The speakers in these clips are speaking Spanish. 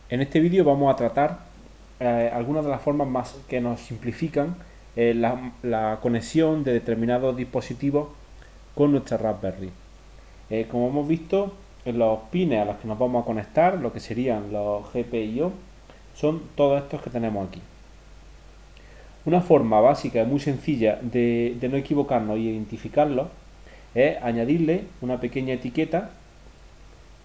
En este vídeo vamos a tratar algunas de las formas más que nos simplifican la conexión de determinados dispositivos con nuestra Raspberry. Como hemos visto, en los pines a los que nos vamos a conectar, lo que serían los GPIO, son todos estos que tenemos aquí. Una forma básica y muy sencilla de no equivocarnos y identificarlos es añadirle una pequeña etiqueta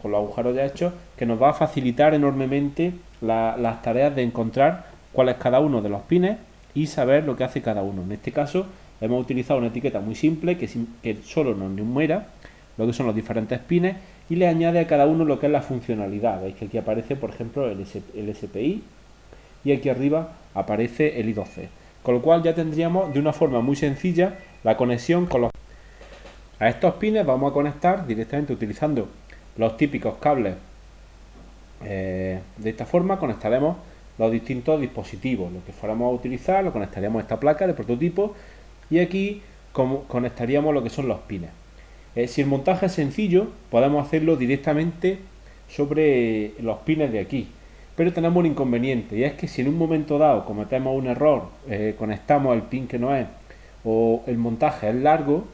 con los agujeros ya hechos, que nos va a facilitar enormemente las tareas de encontrar cuál es cada uno de los pines y saber lo que hace cada uno. En este caso hemos utilizado una etiqueta muy simple que solo nos numera lo que son los diferentes pines y le añade a cada uno lo que es la funcionalidad. Veis que aquí aparece, por ejemplo, el SPI y aquí arriba aparece el I2C. Con lo cual ya tendríamos de una forma muy sencilla la conexión con los... A estos pines vamos a conectar directamente utilizando los típicos cables. De esta forma conectaremos los distintos dispositivos. Lo que fuéramos a utilizar lo conectaríamos a esta placa de prototipo y aquí conectaríamos lo que son los pines. Si el montaje es sencillo, podemos hacerlo directamente sobre los pines de aquí. Pero tenemos un inconveniente y es que si en un momento dado cometemos un error, conectamos el pin que no es o el montaje es largo,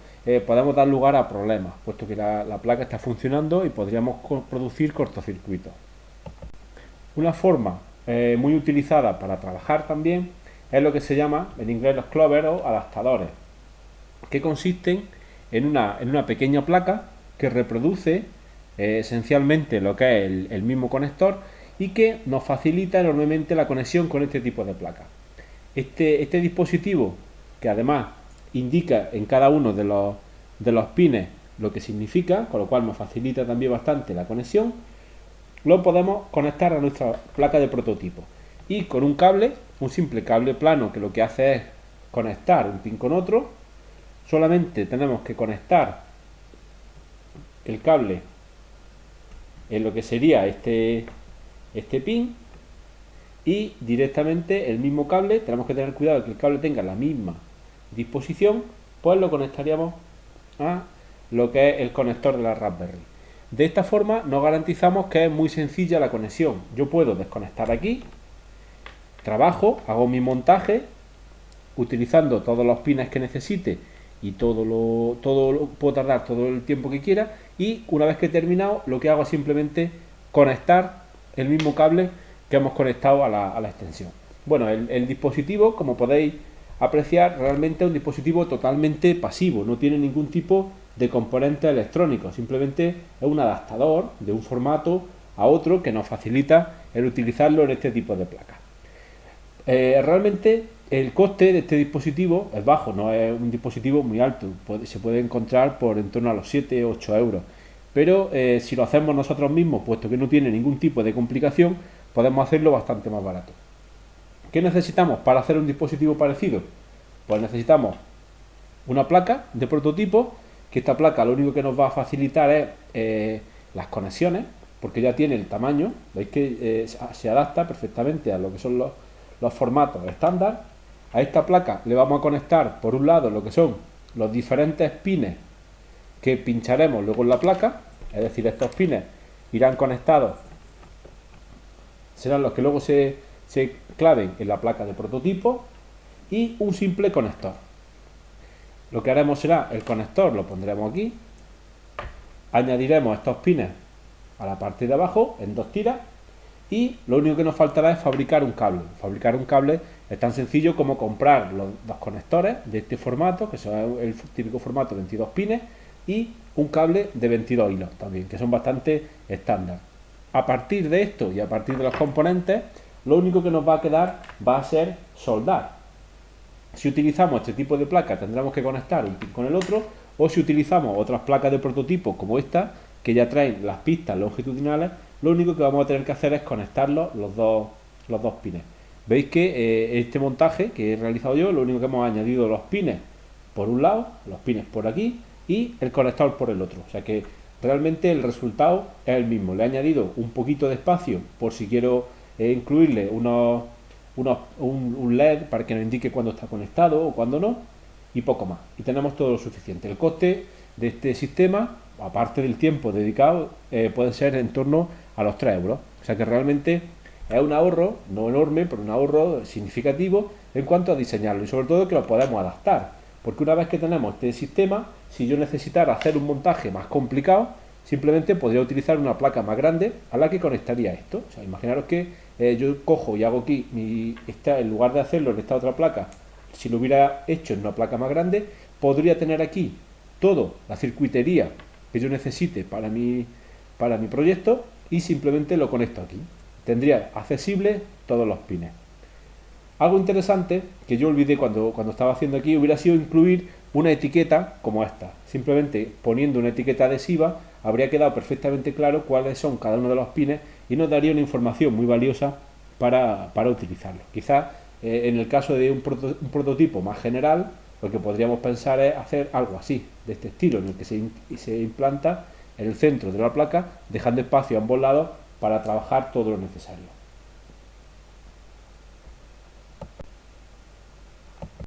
podemos dar lugar a problemas, puesto que la placa está funcionando y podríamos producir cortocircuitos. Una forma muy utilizada para trabajar también es lo que se llama en inglés los clovers o adaptadores, que consisten en una pequeña placa que reproduce esencialmente lo que es el mismo conector y que nos facilita enormemente la conexión con este tipo de placas. Este dispositivo, que además indica en cada uno de los pines lo que significa, con lo cual nos facilita también bastante la conexión, lo podemos conectar a nuestra placa de prototipo. Y con un cable, un simple cable plano que lo que hace es conectar un pin con otro, solamente tenemos que conectar el cable en lo que sería este pin y directamente el mismo cable, tenemos que tener cuidado de que el cable tenga la misma disposición, pues lo conectaríamos a lo que es el conector de la Raspberry. De esta forma nos garantizamos que es muy sencilla la conexión. Yo puedo desconectar aquí, trabajo, hago mi montaje utilizando todos los pines que necesite y puedo tardar todo el tiempo que quiera y una vez que he terminado lo que hago es simplemente conectar el mismo cable que hemos conectado a la extensión. Bueno, el dispositivo, como podéis apreciar, realmente es un dispositivo totalmente pasivo, no tiene ningún tipo de componente electrónico, simplemente es un adaptador de un formato a otro que nos facilita el utilizarlo en este tipo de placas. Realmente el coste de este dispositivo es bajo, no es un dispositivo muy alto, se puede encontrar por en torno a los 7 o 8 euros, pero si lo hacemos nosotros mismos, puesto que no tiene ningún tipo de complicación, podemos hacerlo bastante más barato. ¿Qué necesitamos para hacer un dispositivo parecido? Pues necesitamos una placa de prototipo, que esta placa lo único que nos va a facilitar es las conexiones, porque ya tiene el tamaño, veis que se adapta perfectamente a lo que son los formatos estándar. A esta placa le vamos a conectar por un lado lo que son los diferentes pines que pincharemos luego en la placa, es decir, estos pines irán conectados, serán los que luego se claven en la placa de prototipo y un simple conector. Lo que haremos será el conector lo pondremos aquí, añadiremos estos pines a la parte de abajo en dos tiras y lo único que nos faltará es fabricar un cable. Fabricar un cable es tan sencillo como comprar los conectores de este formato, que son el típico formato 22 pines, y un cable de 22 hilos también, que son bastante estándar. A partir de esto y a partir de los componentes, lo único que nos va a quedar va a ser soldar. Si utilizamos este tipo de placa tendremos que conectar un pin con el otro, o si utilizamos otras placas de prototipo como esta, que ya traen las pistas longitudinales, lo único que vamos a tener que hacer es conectarlos los dos pines. Veis que este montaje que he realizado yo, lo único que hemos añadido los pines por un lado, los pines por aquí y el conector por el otro. O sea que realmente el resultado es el mismo. Le he añadido un poquito de espacio por si quiero incluirle un LED para que nos indique cuándo está conectado o cuándo no, y poco más. Y tenemos todo lo suficiente. El coste de este sistema, aparte del tiempo dedicado, puede ser en torno a los 3 euros. O sea que realmente Es un ahorro, no enorme, pero un ahorro significativo en cuanto a diseñarlo y sobre todo que lo podemos adaptar. Porque una vez que tenemos este sistema, si yo necesitara hacer un montaje más complicado, simplemente podría utilizar una placa más grande a la que conectaría esto. O sea, imaginaros que yo cojo y hago aquí, en lugar de hacerlo en esta otra placa, si lo hubiera hecho en una placa más grande, podría tener aquí toda la circuitería que yo necesite para mi proyecto y simplemente lo conecto aquí. Tendría accesible todos los pines. Algo interesante que yo olvidé cuando estaba haciendo aquí hubiera sido incluir una etiqueta como esta. Simplemente poniendo una etiqueta adhesiva habría quedado perfectamente claro cuáles son cada uno de los pines y nos daría una información muy valiosa para utilizarlo. Quizás en el caso de un prototipo más general, lo que podríamos pensar es hacer algo así, de este estilo, en el que se implanta en el centro de la placa, dejando espacio a ambos lados para trabajar todo lo necesario.